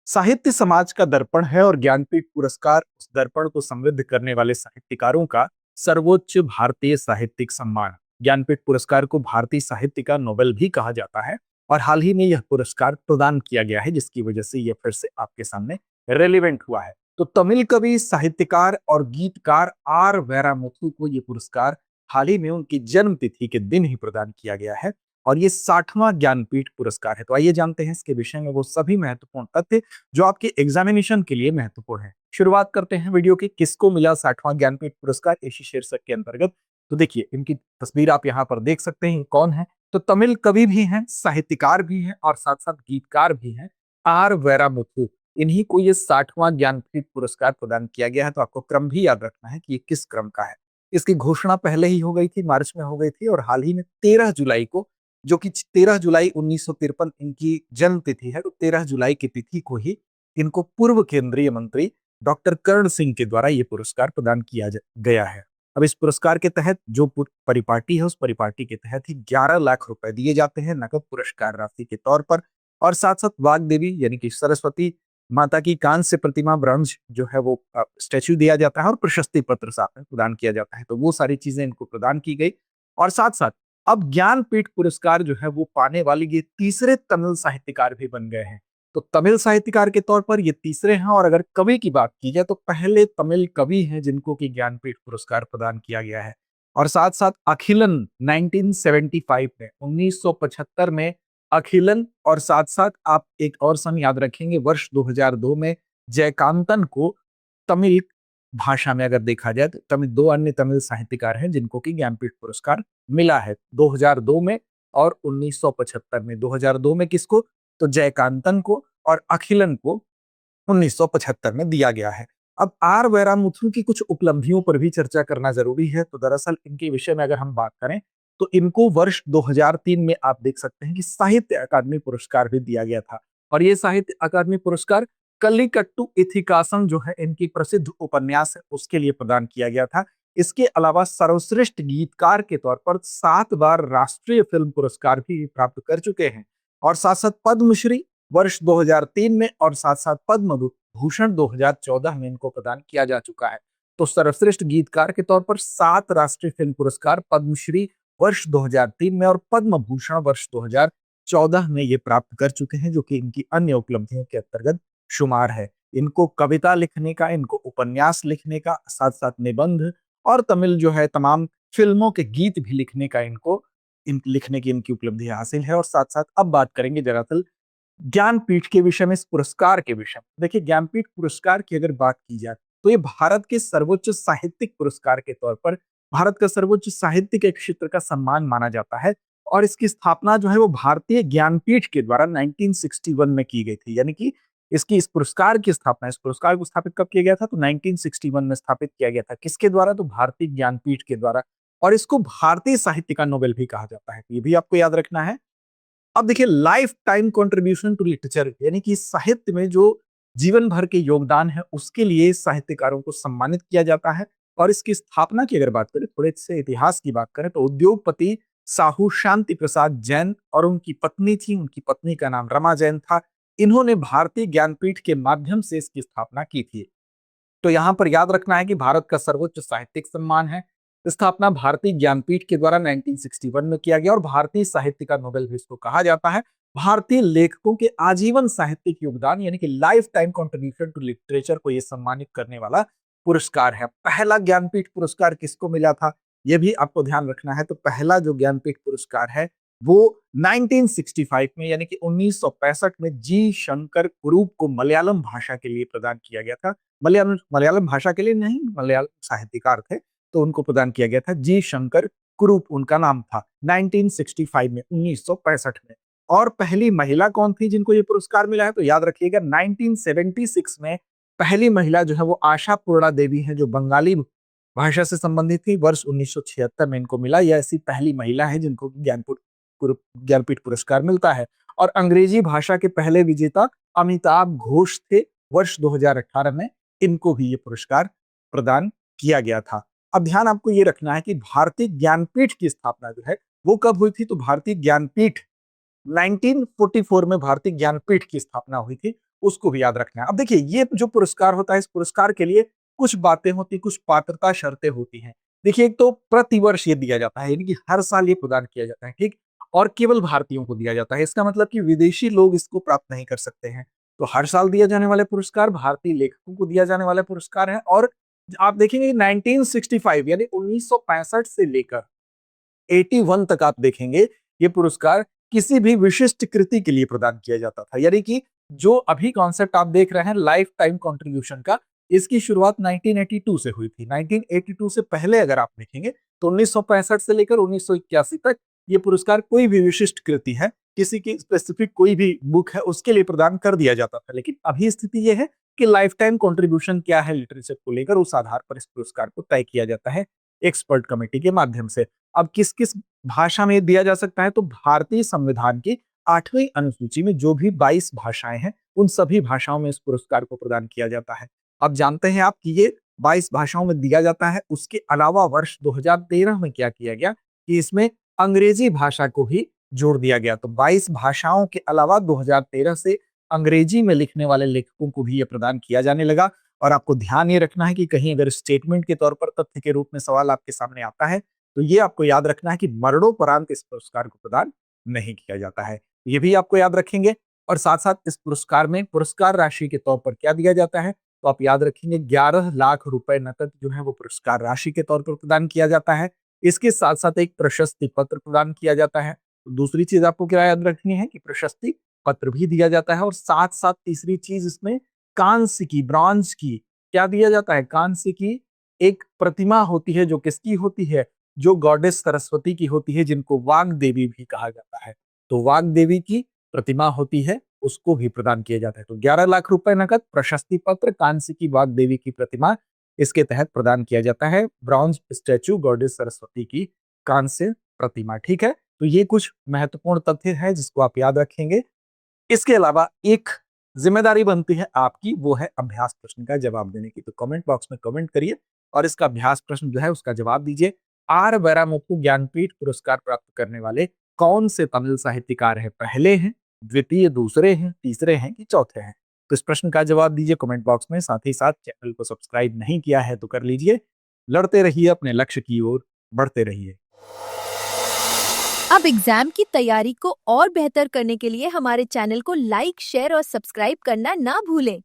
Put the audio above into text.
साहित्य समाज का दर्पण है और ज्ञानपीठ पुरस्कार उस दर्पण को समृद्ध करने वाले साहित्यकारों का सर्वोच्च भारतीय साहित्यिक सम्मान। ज्ञानपीठ पुरस्कार को भारतीय साहित्य का नोबेल भी कहा जाता है और हाल ही में यह पुरस्कार प्रदान किया गया है, जिसकी वजह से यह फिर से आपके सामने रेलिवेंट हुआ है। तो तमिल कवि, साहित्यकार और गीतकार आर वैरामुथु को यह पुरस्कार हाल ही में उनकी जन्म तिथि के दिन ही प्रदान किया गया है और ये 60वां ज्ञानपीठ पुरस्कार है। तो आइए जानते हैं इसके विषय में वो सभी महत्वपूर्ण तथ्य जो आपके एग्जामिनेशन के लिए महत्वपूर्ण है। शुरुआत करते हैं वीडियो की, किसको मिला 60वां ज्ञानपीठ पुरस्कार इसी शीर्षक के अंतर्गत। तो देखिए, इनकी तस्वीर आप यहाँ पर देख सकते हैं, कौन है। तो तमिल कवि भी हैं, साहित्यकार भी हैं और साथ साथ गीतकार भी हैं, आर वैरामुथु। इन्हीं को ये 60वां ज्ञानपीठ पुरस्कार प्रदान किया गया है। तो आपको क्रम भी याद रखना है कि ये किस क्रम का है। इसकी घोषणा पहले ही हो गई थी, मार्च में हो गई थी और हाल ही में 13 जुलाई को, जो कि 13 जुलाई 1953 इनकी जन्म तिथि है, तो 13 जुलाई की तिथि को ही इनको पूर्व केंद्रीय मंत्री डॉक्टर कर्ण सिंह के द्वारा ये पुरस्कार प्रदान किया गया है। अब इस पुरस्कार के तहत जो परिपाटी है, उस परिपाटी के तहत ही 11 लाख रुपए दिए जाते हैं नकद पुरस्कार राशि के तौर पर। और साथ साथ वाग्देवी यानी कि सरस्वती माता की कांस्य प्रतिमा, ब्रॉन्ज जो है वो स्टैच्यू दिया जाता है और प्रशस्ति पत्र साथ में प्रदान किया जाता है। तो वो सारी चीजें इनको प्रदान की गई। और साथ साथ अब ज्ञानपीठ पुरस्कार जो है वो पाने वाले ये तीसरे तमिल साहित्यकार भी बन गए हैं। तो तमिल साहित्यकार के तौर पर ये तीसरे हैं। और अगर कवि की बात की जाए तो पहले तमिल कवि हैं जिनको कि ज्ञानपीठ पुरस्कार प्रदान किया गया है। और साथ साथ अखिलन 1975 में, 1975 में अखिलन, और साथ साथ आप एक और सन याद रखेंगे, वर्ष 2002 में जयकांतन को तमिल भाषा में अगर देखा जाए तो तमिल दो अन्य तमिल साहित्यकार हैं जिनको कि ज्ञानपीठ पुरस्कार मिला है 2002 में और 1975 में। 2002 में किसको? तो जयकांतन को, और अखिलन को 1975 में दिया गया है। अब आर वैरामुथु की कुछ उपलब्धियों पर भी चर्चा करना जरूरी है। तो दरअसल इनके विषय में अगर हम बात करें तो इनको वर्ष 2003 में आप देख सकते हैं कि साहित्य अकादमी पुरस्कार भी दिया गया था। और ये साहित्य अकादमी पुरस्कार कल्लिकट्टू इथिकासन जो है इनकी प्रसिद्ध उपन्यास है उसके लिए प्रदान किया गया था। इसके अलावा सर्वश्रेष्ठ गीतकार के तौर पर 7 बार राष्ट्रीय फिल्म पुरस्कार भी प्राप्त कर चुके हैं। और साथ साथ पद्मश्री वर्ष 2003 में और साथ साथ पद्म भूषण 2014 में इनको प्रदान किया जा चुका है। तो सर्वश्रेष्ठ गीतकार के तौर पर 7 राष्ट्रीय फिल्म पुरस्कार, पद्मश्री वर्ष 2003 में और पद्म भूषण वर्ष 2014 में ये प्राप्त कर चुके हैं, जो कि इनकी अन्य उपलब्धियों के अंतर्गत शुमार है। इनको कविता लिखने का, इनको उपन्यास लिखने का, साथ साथ निबंध और तमिल जो है तमाम फिल्मों के गीत भी लिखने का इनको लिखने की इनकी उपलब्धि हासिल है। और साथ साथ अब बात करेंगे दरअसल ज्ञानपीठ के विषय में, इस पुरस्कार के विषय में। देखिए, ज्ञानपीठ पुरस्कार की अगर बात की जाए तो ये भारत के सर्वोच्च साहित्यिक पुरस्कार के तौर पर भारत का सर्वोच्च साहित्य के क्षेत्र का सम्मान माना जाता है। और इसकी स्थापना जो है वो भारतीय ज्ञानपीठ के द्वारा 1961 में की गई थी। यानी कि इस पुरस्कार की स्थापना, इस पुरस्कार को स्थापित कब किया गया था? तो 1961 में स्थापित किया गया था। किसके द्वारा? तो भारतीय ज्ञानपीठ के द्वारा। और इसको भारतीय साहित्य का नोबेल भी कहा जाता है, ये भी आपको याद रखना है। अब देखिए, lifetime contribution to literature, यानी कि साहित्य में जो जीवन भर के योगदान है उसके लिए साहित्यकारों को सम्मानित किया जाता है। और इसकी स्थापना की अगर बात करें, थोड़े से इतिहास की बात करें, तो उद्योगपति साहू शांति प्रसाद जैन और उनकी पत्नी थी, उनकी पत्नी का नाम रमा जैन था। इन्होंने भारतीय ज्ञानपीठ के माध्यम से इसकी स्थापना की थी। तो यहां पर याद रखना है कि भारत का सर्वोच्च साहित्यिक सम्मान है। स्थापना भारतीय ज्ञानपीठ के द्वारा 1961 में किया गया और भारतीय साहित्य का नोबेल भी इसको कहा जाता है। भारतीय लेखकों के आजीवन साहित्यिक योगदान यानी कि lifetime contribution to literature को यह सम्मानित करने वाला पुरस्कार है। पहला ज्ञानपीठ पुरस्कार किसको मिला था, यह भी आपको ध्यान रखना है। तो पहला जो ज्ञानपीठ पुरस्कार है वो 1965 में यानी कि 1965 में जी शंकर कुरूप को मलयालम भाषा के लिए प्रदान किया गया था। मलयालम भाषा के लिए नहीं, मलयालम साहित्यकार थे, तो उनको प्रदान किया गया था। जी शंकर कुरूप उनका नाम था 1965 में, 1965 में। और पहली महिला कौन थी जिनको ये पुरस्कार मिला है? तो याद रखिएगा 1976 में पहली महिला जो है वो आशा पूर्णा देवी है, जो बंगाली भाषा से संबंधित थी। वर्ष 1976 में इनको मिला। यह ऐसी पहली महिला है जिनको ज्ञानपीठ पुरस्कार मिलता है। और अंग्रेजी भाषा के पहले विजेता अमिताभ घोष थे। वर्ष 2018 में इनको भी ये पुरस्कार प्रदान किया गया था। अब ध्यान आपको ये रखना है कि भारतीय ज्ञानपीठ की स्थापना जो है वो कब हुई थी? तो भारतीय ज्ञानपीठ 1944 में भारतीय ज्ञानपीठ की स्थापना हुई थी। उसको भी याद रखना है। अब देखिए, ये जो पुरस्कार होता है, इस पुरस्कार के लिए कुछ बातें होती, कुछ पात्रता शर्तें होती हैं। देखिए, एक तो प्रतिवर्ष ये दिया जाता है, यानी कि हर साल ये प्रदान किया जाता है, ठीक? और केवल भारतीयों को दिया जाता है। इसका मतलब कि विदेशी लोग इसको प्राप्त नहीं कर सकते हैं। तो हर साल दिए जाने वाले पुरस्कार भारतीय लेखकों को दिया जाने वाले पुरस्कार हैं। और आप देखेंगे 1965 यानी 1965 से लेकर 81 तक आप देखेंगे ये पुरस्कार किसी भी विशिष्ट कृति के लिए प्रदान किया जाता था। यानी कि जो अभी कॉन्सेप्ट आप देख रहे हैं लाइफ टाइम कंट्रीब्यूशन का, इसकी शुरुआत 1982 से हुई थी। 1982 से पहले अगर आप देखेंगे तो 1965 से लेकर 1981 तक ये पुरस्कार कोई भी विशिष्ट कृति है, किसी की स्पेसिफिक कोई भी बुक है, उसके लिए प्रदान कर दिया जाता था। लेकिन अभी स्थिति यह है कि लाइफ टाइम कंट्रीब्यूशन क्या है लिटरेचर को लेकर, उस आधार पर इस पुरस्कार को तय किया जाता है एक्सपर्ट कमेटी के माध्यम से। अब किस किस भाषा में दिया जा सकता है, तो भारतीय संविधान की 8वीं अनुसूची में जो भी 22 भाषाएं हैं, उन सभी भाषाओं में इस पुरस्कार को प्रदान किया जाता है। अब जानते हैं आप कि ये 22 भाषाओं में दिया जाता है। उसके अलावा वर्ष 2013 में क्या किया गया कि इसमें अंग्रेजी भाषा को भी जोड़ दिया गया। तो 22 भाषाओं के अलावा 2013 से अंग्रेजी में लिखने वाले लेखकों को भी यह प्रदान किया जाने लगा। और आपको ध्यान ये रखना है कि कहीं अगर स्टेटमेंट के तौर पर तथ्य के रूप में सवाल आपके सामने आता है, तो ये आपको याद रखना है कि मरणोपरांत इस पुरस्कार को प्रदान नहीं किया जाता है। ये भी आपको याद रखेंगे। और साथ साथ इस पुरस्कार में पुरस्कार राशि के तौर पर क्या दिया जाता है, तो आप याद रखेंगे 11 लाख रुपए नकद जो है वो पुरस्कार राशि के तौर पर प्रदान किया जाता है। इसके साथ साथ एक प्रशस्ति पत्र प्रदान किया जाता है। तो दूसरी चीज आपको क्या याद रखनी है कि प्रशस्ति पत्र भी दिया जाता है। और साथ साथ तीसरी चीज इसमें कांस्य की, ब्रॉन्ज की क्या दिया जाता है, कांस्य की एक प्रतिमा होती है। जो किसकी होती है, जो गॉडेस सरस्वती की होती है, जिनको वाग देवी भी कहा जाता है। तो वाग देवी की प्रतिमा होती है, उसको भी प्रदान किया जाता है। तो 11 लाख रुपए नकद, प्रशस्ति पत्र, कांस्य की वाग देवी की प्रतिमा इसके तहत प्रदान किया जाता है। ब्रॉन्ज स्टैचू गॉडेस सरस्वती की कांस्य प्रतिमा, ठीक है। तो ये कुछ महत्वपूर्ण तथ्य है जिसको आप याद रखेंगे। इसके अलावा एक जिम्मेदारी बनती है आपकी, वो है अभ्यास प्रश्न का जवाब देने की। तो कमेंट बॉक्स में कमेंट करिए और इसका अभ्यास प्रश्न जो है उसका जवाब दीजिए। आर वैरामुथु ज्ञानपीठ पुरस्कार प्राप्त करने वाले कौन से तमिल साहित्यकार हैं? पहले हैं, द्वितीय, दूसरे हैं, तीसरे हैं कि चौथे हैं? तो इस प्रश्न का जवाब दीजिए कमेंट बॉक्स में। साथ ही साथ चैनल को सब्सक्राइब नहीं किया है तो कर लीजिए। लड़ते रहिए, अपने लक्ष्य की ओर बढ़ते रहिए। अब एग्जाम की तैयारी को और बेहतर करने के लिए हमारे चैनल को लाइक, शेयर और सब्सक्राइब करना ना भूलें।